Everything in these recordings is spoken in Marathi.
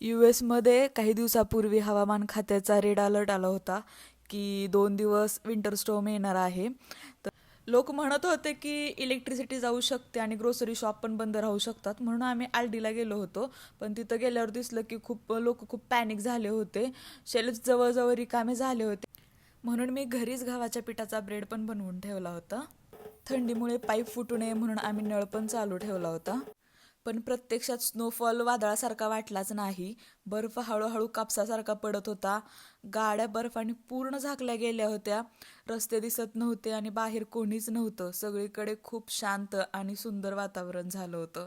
US मध्ये काही दिवसापूर्वी हवामान खात्याचा रेड अलर्ट आला होता की 2 दिवस विंटर स्टॉर्म येणार आहे. तर लोक म्हणत होते की इलेक्ट्रिसिटी जाऊ शकते आणि ग्रोसरी शॉप पण बंद राहू शकतात, म्हणून आम्ही आलडीला गेलो होतो. पण तिथं गेल्यावर दिसलं की खूप लोक खूप पॅनिक झाले होते. शेल्फ जवळजवळ रिकामे झाले होते. म्हणून मी घरीच गव्हाच्या पिठाचा ब्रेड पण बनवून ठेवला होता. थंडीमुळे पाईप फुटू नये म्हणून आम्ही नळ पण चालू ठेवला होता. पण प्रत्यक्षात स्नोफॉल वादळासारखा वाटलाच नाही. बर्फ हळूहळू कापसासारखा पडत होता. गाड्या बर्फाने पूर्ण झाकल्या गेल्या होत्या. रस्ते दिसत नव्हते आणि बाहेर कोणीच नव्हतं. सगळीकडे खूप शांत आणि सुंदर वातावरण झालं होतं.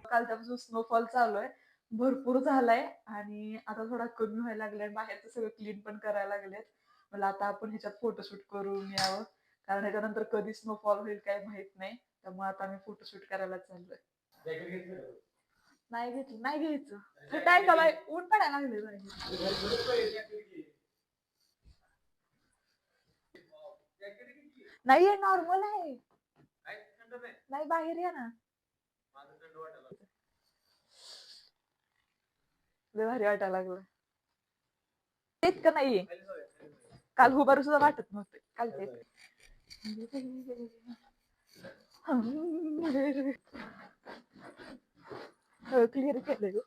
कालच्यापासून स्नोफॉल चालू आहे. भरपूर झालाय आणि आता थोडा कमी व्हायला लागलाय. बाहेरचं सगळं क्लीन पण करायला लागलेत. मला आता आपण ह्याच्यात फोटोशूट करून यावं, कारण ह्याच्यानंतर कधी स्नोफॉल होईल काही माहित नाही. त्यामुळे आता मी फोटोशूट करायला चाललोय. नाही घेतलं, नाही घ्यायचं. थंड आहे का बाई? ऊन पडायला लागले बाहेर. नाहीये, नॉर्मल आहे. नाही, बाहेर या ना. लय भारी वाटायला लागलं. तेच का नाहीये, काल उभारू सुद्धा वाटत नव्हते. काल ते क्लिअर केलंय ग.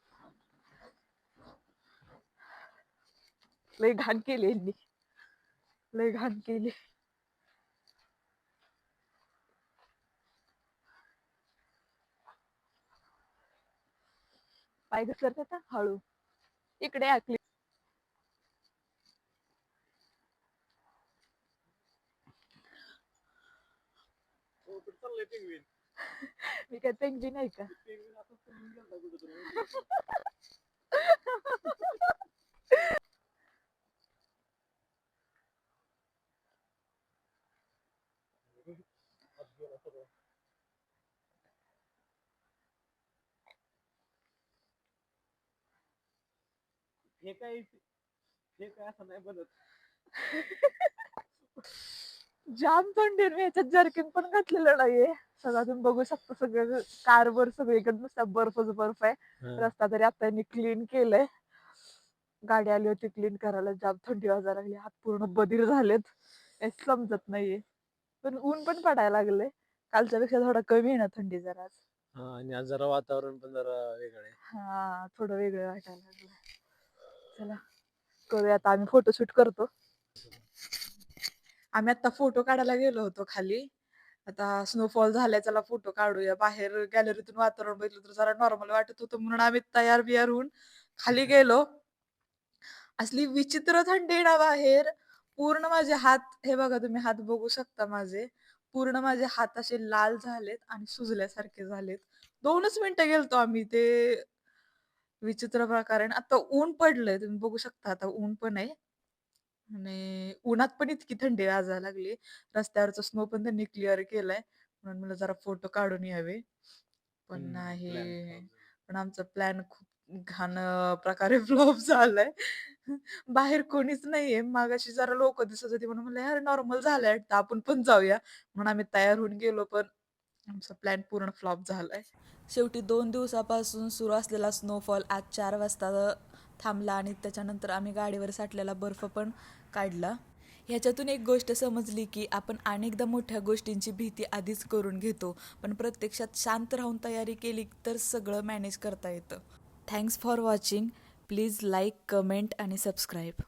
लय घाण केली यांनी, लय घाण केली. पाय घसरत आता हळू. इकडे आकली. मी काय पेंगली नाही का? हे काय असं नाही बनत. जाम थंडी. मी याच्यात जर्किन पण घातलेलं नाहीये. सगळं तुम्ही बघू शकता, सगळं कारवर सगळीकडे नुसता बर्फच बर्फ आहे. रस्ता तरी आता क्लीन केलंय. गाडी आली होती क्लीन करायला. जाम थंडी वाजायला लागली. हात पूर्ण बधीर झालेत. काहीच समजत नाहीये. पण ऊन पण पडायला लागले. कालच्या पेक्षा थोडा कमी आहे ना थंडी जरा आज. आणि आज जरा वातावरण पण जरा वेगळं आहे. हा, थोडं वेगळं वाटायला लागलं. चला करूया आता. आम्ही फोटोशूट करतो. आम्ही आता फोटो काढायला गेलो होतो खाली. आता स्नोफॉल झालाय, चला फोटो काढूया. बाहेर गॅलरीतून वातावरण बघितलं तर जरा नॉर्मल वाटत होतं, म्हणून आम्ही तयार बियार होऊन खाली गेलो. असली विचित्र थंडी आहे ना बाहेर. पूर्ण माझे हात, हे बघा तुम्ही, हात बघू शकता माझे. पूर्ण माझे हात असे लाल झालेत आणि सुजल्यासारखे झालेत. 2च मिनिटं गेलतो आम्ही. ते विचित्र प्रकारे. आणि आता ऊन पडलंय, तुम्ही बघू शकता. आता ऊन पण आहे आणि उन्हात पण इतकी थंडी वाजायला लागली. रस्त्यावरचा स्नो पण त्यांनी क्लिअर केलाय, म्हणून मला जरा फोटो काढून यावे. पण नाही, पण आमचा प्लॅन खूप घाण प्रकारे फ्लॉप झालाय. बाहेर कोणीच नाहीये. मागाशी जरा लोक दिसत होती, म्हणून म्हणलं यार नॉर्मल झालंय वाटतं, आपण पण जाऊया. म्हणून आम्ही तयार होऊन गेलो, पण आमचा प्लॅन पूर्ण फ्लॉप झालाय. शेवटी 2 दिवसापासून सुरू असलेला स्नोफॉल आज 4 वाजता थांबला आणि त्याच्यानंतर आम्ही गाडीवर साठलेला बर्फ पण काढला. ह्याच्यातून एक गोष्ट समजली की आपण अनेकदा मोठ्या गोष्टींची भीती आधीच करून घेतो, पण प्रत्यक्षात शांत राहून तयारी केली तर सगळं मॅनेज करता येतं. Thanks for watching. Please like, comment आणि सबस्क्राईब.